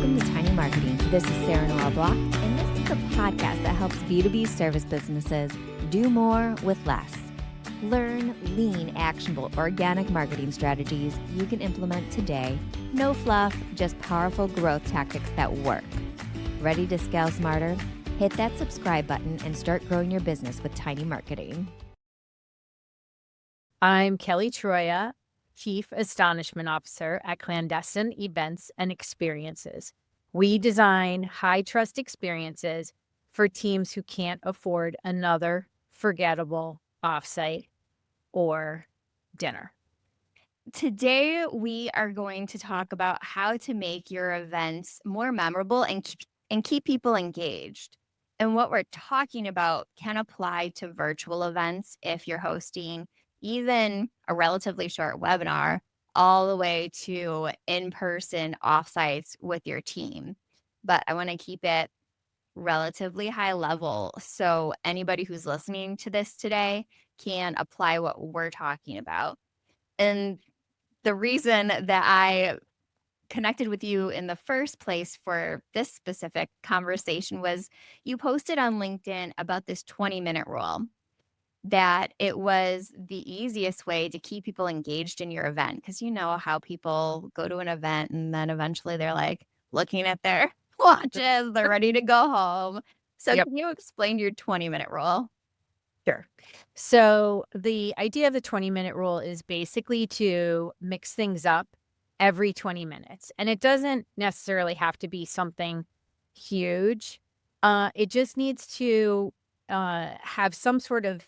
Welcome to Tiny Marketing. This is Sarah Noel Block, and this is a podcast that helps B2B service businesses do more with less. Learn lean, actionable, organic marketing strategies you can implement today. No fluff, just powerful growth tactics that work. Ready to scale smarter? Hit that subscribe button and start growing your business with Tiny Marketing. I'm Kelley Troia, Chief Astonishment Officer at Clandestine Events and Experiences. We design high-trust experiences for teams who can't afford another forgettable offsite or dinner. Today, we are going to talk about how to make your events more memorable and keep people engaged. And what we're talking about can apply to virtual events if you're hosting even a relatively short webinar, all the way to in-person offsites with your team. But I want to keep it relatively high level so anybody who's listening to this today can apply what we're talking about. And the reason that I connected with you in the first place for this specific conversation was you posted on LinkedIn about this 20-minute rule, that it was the easiest way to keep people engaged in your event. Because you know how people go to an event and then eventually they're like looking at their watches, they're ready to go home. So Yep. Can you explain your 20-minute rule? Sure. So the idea of the 20-minute rule is basically to mix things up every 20 minutes. And it doesn't necessarily have to be something huge. It just needs to have some sort of,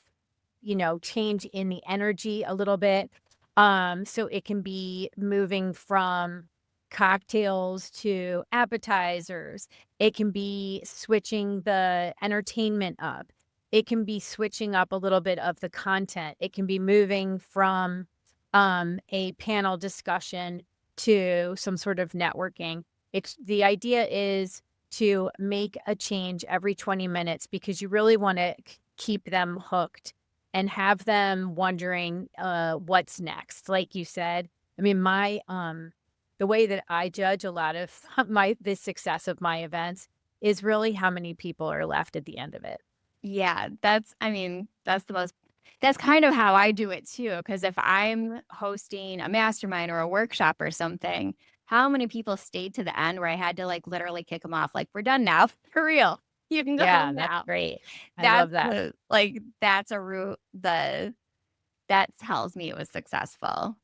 change in the energy a little bit. So it can be moving from cocktails to appetizers. It can be switching the entertainment up. It can be switching up a little bit of the content. It can be moving from a panel discussion to some sort of networking. The idea is to make a change every 20 minutes because you really want to keep them hooked and have them wondering what's next. Like you said, I mean, the way that I judge a lot of the success of my events is really how many people are left at the end of it. Yeah, that's kind of how I do it too. Because if I'm hosting a mastermind or a workshop or something, how many people stayed to the end where I had to like literally kick them off? Like, we're done now, for real. You can go Yeah, home that's now. great. I love that. That's a route that tells me it was successful.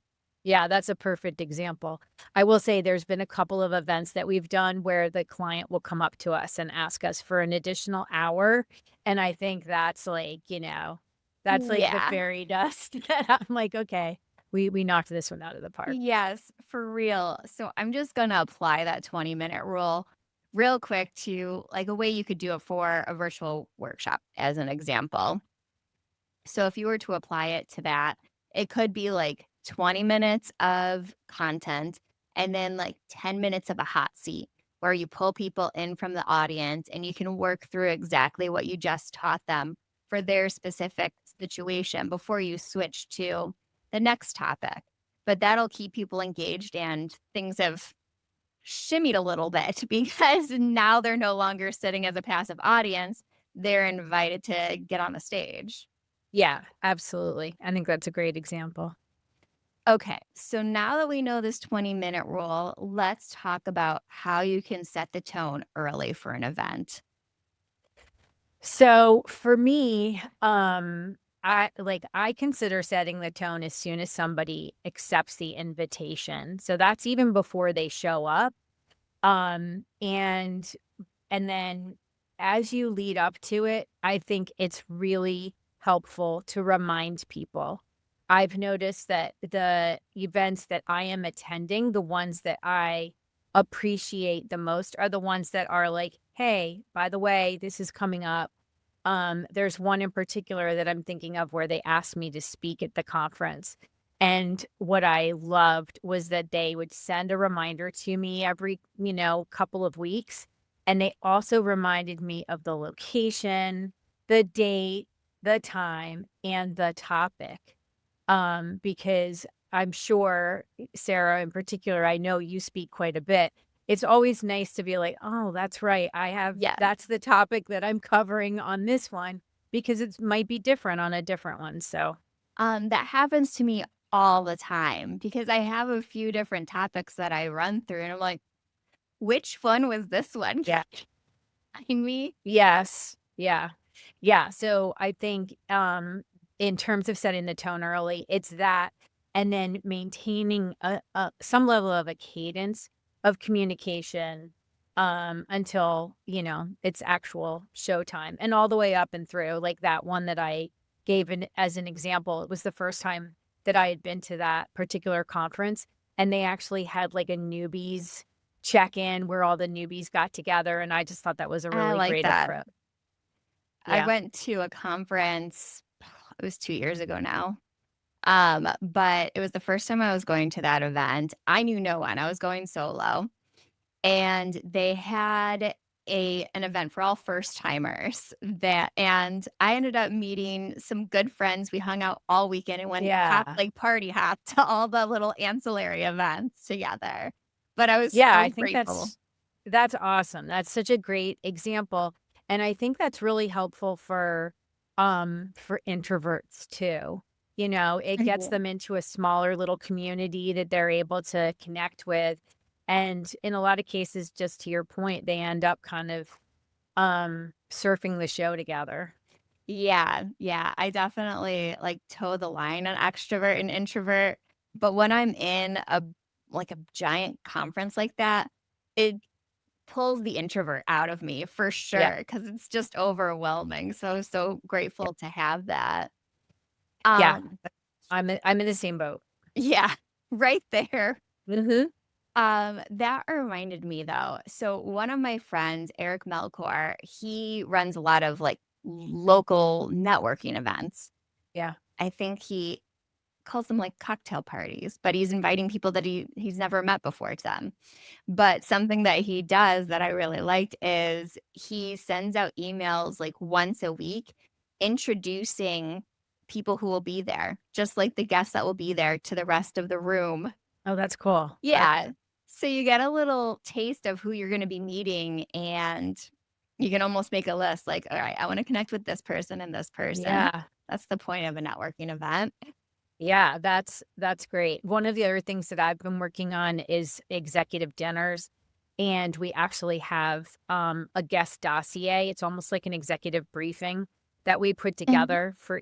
Yeah, that's a perfect example. I will say there's been a couple of events that we've done where the client will come up to us and ask us for an additional hour. And I think that's like, that's like the Yeah. fairy dust that I'm like, okay, we knocked this one out of the park. Yes, for real. So I'm just going to apply that 20-minute rule real quick to like a way you could do it for a virtual workshop as an example. So if you were to apply it to that, it could be like 20 minutes of content and then like 10 minutes of a hot seat where you pull people in from the audience and you can work through exactly what you just taught them for their specific situation before you switch to the next topic. But that'll keep people engaged and things have shimmied a little bit because now they're no longer sitting as a passive audience. They're invited to get on the stage. Yeah, absolutely. I think that's a great example. Okay, so now that we know this 20-minute rule, let's talk about how you can set the tone early for an event. So for me, I consider setting the tone as soon as somebody accepts the invitation. So that's even before they show up. And then as you lead up to it, I think it's really helpful to remind people. I've noticed that the events that I am attending, the ones that I appreciate the most are the ones that are like, hey, by the way, this is coming up. There's one in particular that I'm thinking of where they asked me to speak at the conference. And what I loved was that they would send a reminder to me every, couple of weeks. And they also reminded me of the location, the date, the time, and the topic. Because I'm sure, Sarah, in particular, I know you speak quite a bit. it's always nice to be like, oh, that's right. Yeah. That's the topic that I'm covering on this one because it might be different on a different one. So, That happens to me all the time because I have a few different topics that I run through, and I'm like, which one was this one? yeah. I me? Yes. Yeah. Yeah. So I think in terms of setting the tone early, it's that and then maintaining some level of a cadence of communication until, it's actual showtime and all the way up and through like that one that I gave as an example. It was the first time that I had been to that particular conference and they actually had like a newbies check-in where all the newbies got together, and I just thought that was a I really like great that. approach. I Yeah. went to a conference, it was 2 years ago now. But it was the first time I was going to that event. I knew no one. I was going solo. And they had an event for all first timers and I ended up meeting some good friends. We hung out all weekend and went Yeah. like party hop to all the little ancillary events together. But I was Yeah, so I think grateful. that's awesome. That's such a great example, and I think that's really helpful for introverts too. It gets Mhm. them into a smaller little community that they're able to connect with, and in a lot of cases, just to your point, they end up kind of, surfing the show together. Yeah, yeah. I definitely like toe the line on extrovert and introvert. But when I'm in a giant conference like that, it pulls the introvert out of me for Yeah. sure because it's just overwhelming. So Yeah. grateful to have that. Yeah. Um, I'm in the same boat. yeah, right there. Mhm. That reminded me though. So one of my friends, Eric Melkor, he runs a lot of like local networking events. Yeah. I think he calls them like cocktail parties, but he's inviting people that he's never met before to them. But something that he does that I really liked is he sends out emails like once a week introducing people who will be there, just like the guests that will be there to the rest of the room. Oh, that's cool. Yeah. So you get a little taste of who you're going to be meeting and you can almost make a list like, all right, I want to connect with this person and this person. Yeah. That's the point of a networking event. Yeah, that's great. One of the other things that I've been working on is executive dinners, and we actually have a guest dossier. It's almost like an executive briefing that we put Mhm. together for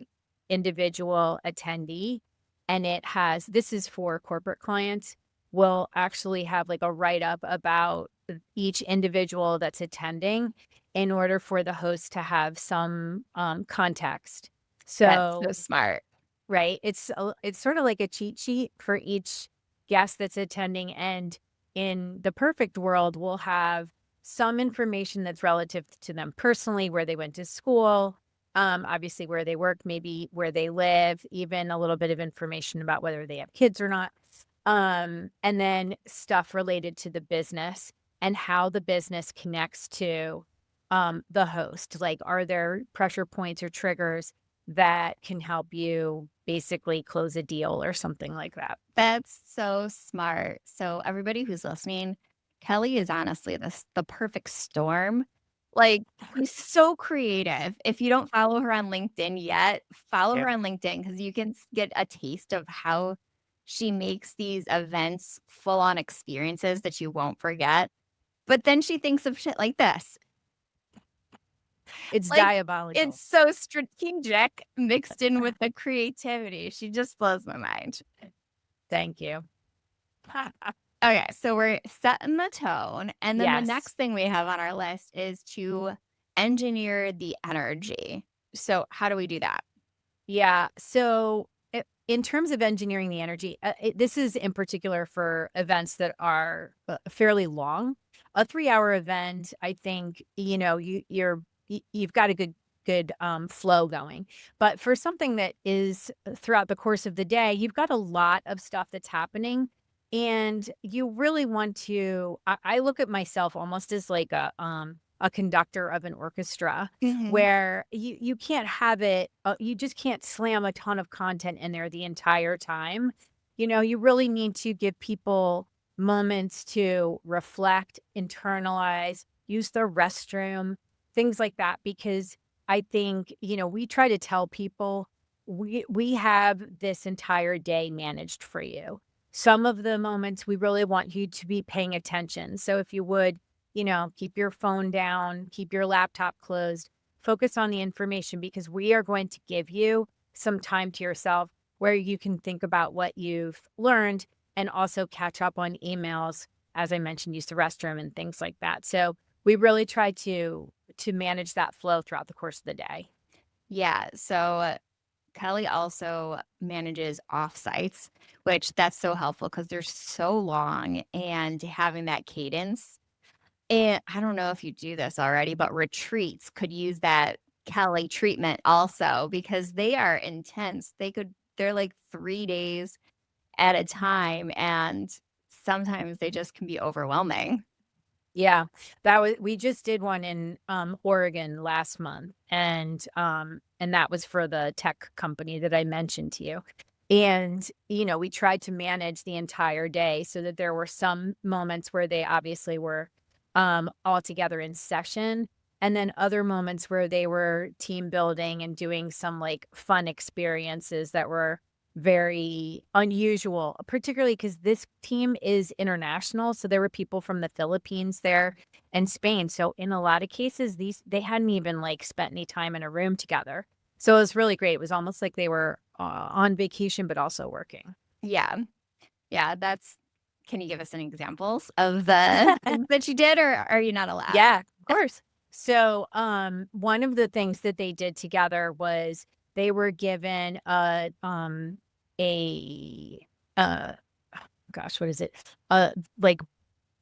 individual attendee, and this is for corporate clients. We'll actually have like a write up about each individual that's attending in order for the host to have some context. That's so So smart. right? It's sort of like a cheat sheet for each guest that's attending, and in the perfect world, we'll have some information that's relative to them personally, where they went to school, obviously where they work, maybe where they live, even a little bit of information about whether they have kids or not. And then stuff related to the business and how the business connects to the host. Like, are there pressure points or triggers that can help you basically close a deal or something like that? That's so smart. So everybody who's listening, Kelly is honestly the perfect storm. Like, she's so creative. If you don't follow her on LinkedIn yet, follow her Yep. on LinkedIn because you can get a taste of how she makes these events full on experiences that you won't forget. But then she thinks of shit like this. It's Like, diabolical. it's so strategic mixed in with the creativity. She just blows my mind. Thank you. Okay, so we're setting the tone, and then the Yes. next thing we have on our list is to engineer the energy. So how do we do that? Yeah. So, in terms of engineering the energy, this is in particular for events that are fairly long. A 3-hour event, I think, you've got a good flow going. But for something that is throughout the course of the day, you've got a lot of stuff that's happening, and you really want to. I look at myself almost as like a conductor of an orchestra Mhm. where you can't have it you just can't slam a ton of content in there the entire time. You really need to give people moments to reflect, internalize, use the restroom, things like that. Because I think, we try to tell people we have this entire day managed for you. Some of the moments we really want you to be paying attention. So if you would, keep your phone down, keep your laptop closed, focus on the information because we are going to give you some time to yourself where you can think about what you've learned and also catch up on emails. As I mentioned, use the restroom and things like that. So we really try to manage that flow throughout the course of the day. Yeah. So Kelly also manages offsites, which that's so helpful because they're so long and having that cadence. And I don't know if you do this already, but retreats could use that Kelly treatment also because they are intense. They're like 3 days at a time. And sometimes they just can be overwhelming. Yeah, we just did one in Oregon last month, and that was for the tech company that I mentioned to you. And we tried to manage the entire day so that there were some moments where they obviously were all together in session, and then other moments where they were team building and doing some like fun experiences that were very unusual, particularly because this team is international. So there were people from the Philippines there and Spain. So in a lot of cases, they hadn't even like spent any time in a room together. So it was really great. It was almost like they were on vacation, but also working. Yeah. Yeah. Can you give us any examples of the that you did, or are you not allowed? Yeah, of course. So, one of the things that they did together was they were given a gosh, what is it? Like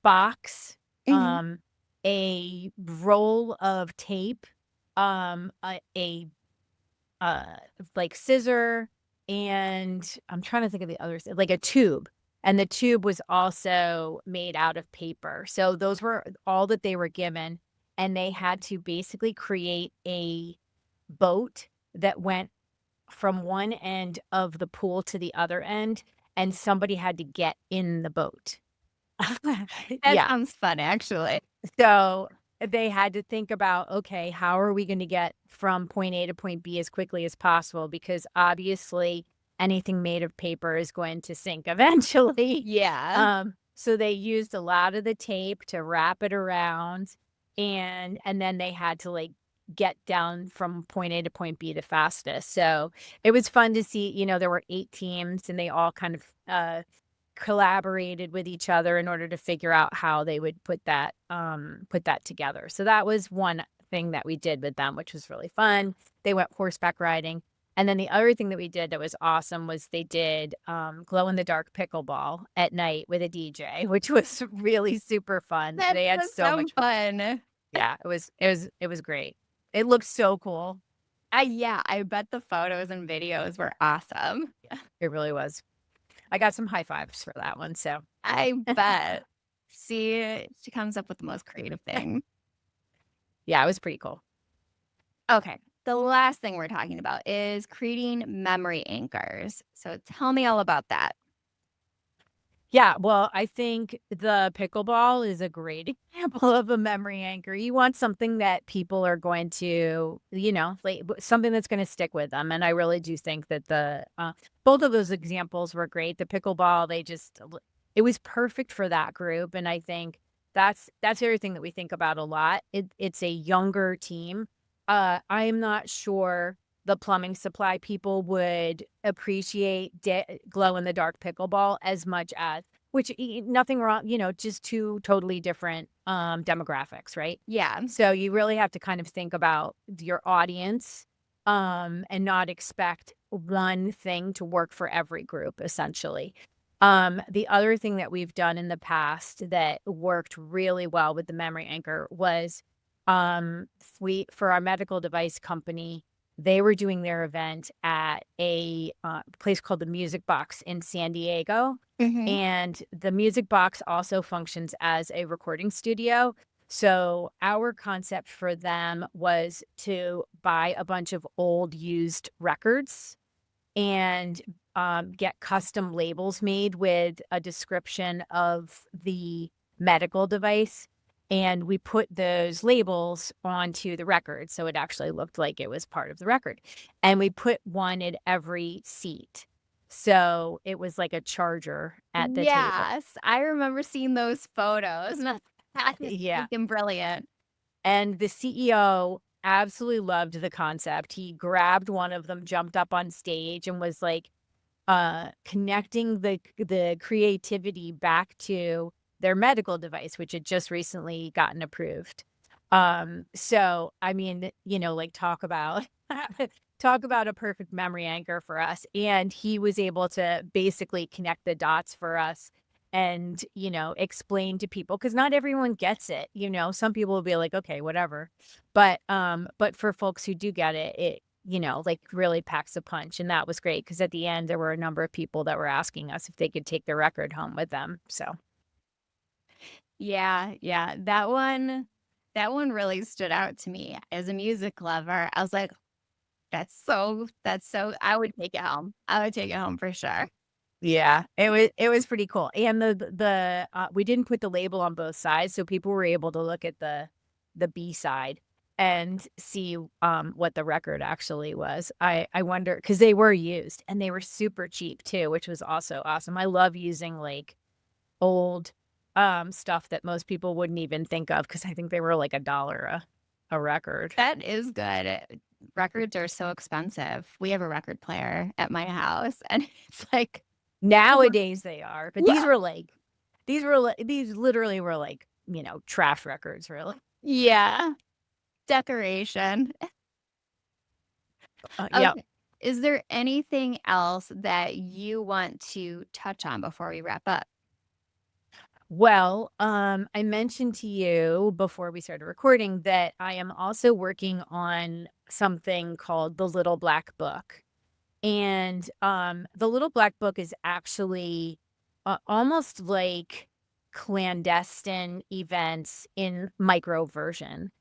box, Mhm. a roll of tape, a like scissor, and I'm trying to think of the others, like a tube. And the tube was also made out of paper. So those were all that they were given. And they had to basically create a boat that went from one end of the pool to the other end, and somebody had to get in the boat. That Yeah. sounds fun, actually. So they had to think about, okay, how are we going to get from point A to point B as quickly as possible? Because obviously anything made of paper is going to sink eventually. Yeah. So they used a lot of the tape to wrap it around, and then they had to like get down from point A to point B the fastest. So it was fun to see, there were 8 teams and they all kind of collaborated with each other in order to figure out how they would put that together. So that was one thing that we did with them, which was really fun. They went horseback riding. And then the other thing that we did that was awesome was they did glow in the dark pickleball at night with a DJ, which was really super fun. That They had was so so much fun. Yeah, it was great. It looked so cool. Yeah, I bet the photos and videos were awesome. Yeah, it really was. I got some high fives for that one. So I bet. See, she comes up with the most creative thing. yeah, it was pretty cool. Okay. The last thing we're talking about is creating memory anchors. So tell me all about that. Yeah, well, I think the pickleball is a great example of a memory anchor. You want something that people are going to, like something that's going to stick with them. And I really do think that the both of those examples were great. The pickleball, it was perfect for that group, and I think that's everything that we think about a lot. It's a younger team. I am not sure the plumbing supply people would appreciate glow in the dark pickleball as much as nothing wrong, just two totally different demographics, right? Yeah. So you really have to kind of think about your audience and not expect one thing to work for every group essentially. The other thing that we've done in the past that worked really well with the memory anchor was we for our medical device company, they were doing their event at a place called the Music Box in San Diego. Hmm. And the Music Box also functions as a recording studio. So our concept for them was to buy a bunch of old used records and get custom labels made with a description of the medical device. And we put those labels onto the record. So it actually looked like it was part of the record. And we put one at every seat. So it was like a charger at the table. Yes, I remember seeing those photos. That's Yeah. freaking brilliant. And the CEO absolutely loved the concept. He grabbed one of them, jumped up on stage, and was like connecting the creativity back to their medical device, which had just recently gotten approved. So I mean, like talk about a perfect memory anchor for us. And he was able to basically connect the dots for us and, explain to people, because not everyone gets it. Some people will be like, okay, whatever. But for folks who do get it, it, like really packs a punch. And that was great, because at the end, there were a number of people that were asking us if they could take the record home with them. So Yeah, that one really stood out to me as a music lover. I was like, that's so, I would take it home. I would take it home for sure. yeah, it was pretty cool. And the we didn't put the label on both sides, so people were able to look at the B side and see what the record actually was. I wonder, because they were used and they were super cheap too, which was also awesome. I love using like old stuff that most people wouldn't even think of, because I think they were like $1 a record. That is good. Records are so expensive. We have a record player at my house, and it's like, Nowadays they are, but Yeah. these literally were like, trash records, really. yeah, decoration. Yeah. Okay. Is there anything else that you want to touch on before we wrap up? Well, I mentioned to you before we started recording that I am also working on something called the Little Black Book. And the Little Black Book is actually almost like clandestine events in micro version.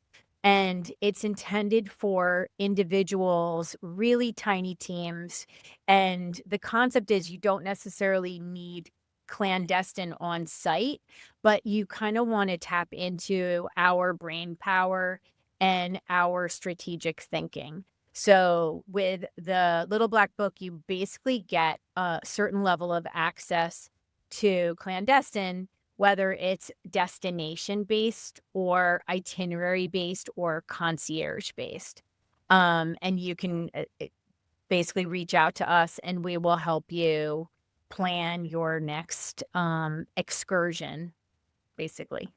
And it's intended for individuals, really tiny teams. And the concept is you don't necessarily need clandestine on site, but you kind of want to tap into our brain power and our strategic thinking. So with the Little Black Book, you basically get a certain level of access to clandestine, whether it's destination based or itinerary based or concierge based. And you can basically reach out to us and we will help you plan your next excursion, basically.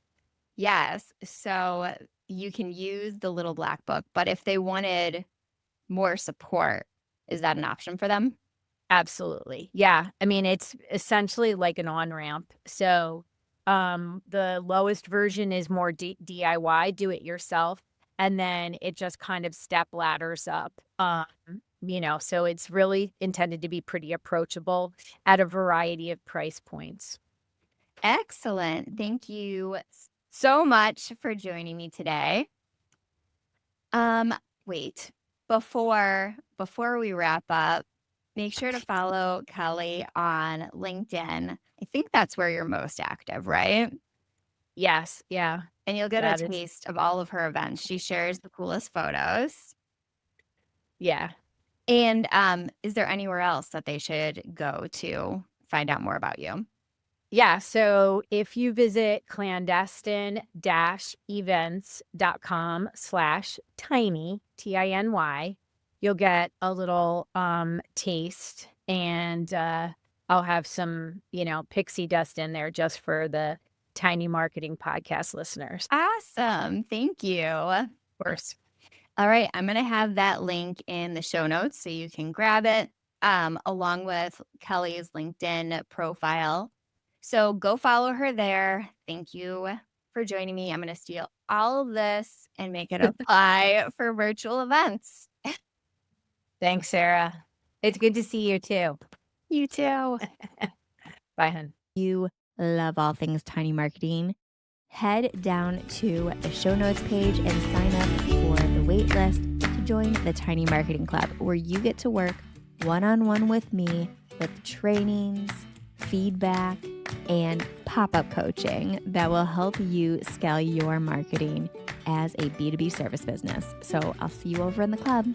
Yes. So you can use the Little Black Book, but if they wanted more support, is that an option for them? Absolutely. Yeah. I mean, it's essentially like an on-ramp. So the lowest version is more DIY, do it yourself. And then it just kind of step ladders up. So it's really intended to be pretty approachable at a variety of price points. Excellent. Thank you so much for joining me today. Wait, before we wrap up, make sure to follow Kelley on LinkedIn. I think that's where you're most active, right? Yes. Yeah. And you'll get That a is- taste of all of her events. She shares the coolest photos. Yeah. And is there anywhere else that they should go to find out more about you? Yeah. So if you visit clandestine-events.com/tiny, TINY, you'll get a little taste, and I'll have some, pixie dust in there just for the Tiny Marketing Podcast listeners. Awesome. Thank you. Of course. All right. I'm going to have that link in the show notes so you can grab it along with Kelley's LinkedIn profile. So go follow her there. Thank you for joining me. I'm going to steal all of this and make it apply for virtual events. Thanks, Sarah. It's good to see you too. You too. Bye, hun. You love all things tiny marketing, head down to the show notes page and sign up for the wait list to join the Tiny Marketing Club, where you get to work one-on-one with me with trainings, feedback, and pop-up coaching that will help you scale your marketing as a B2B service business. So I'll see you over in the club.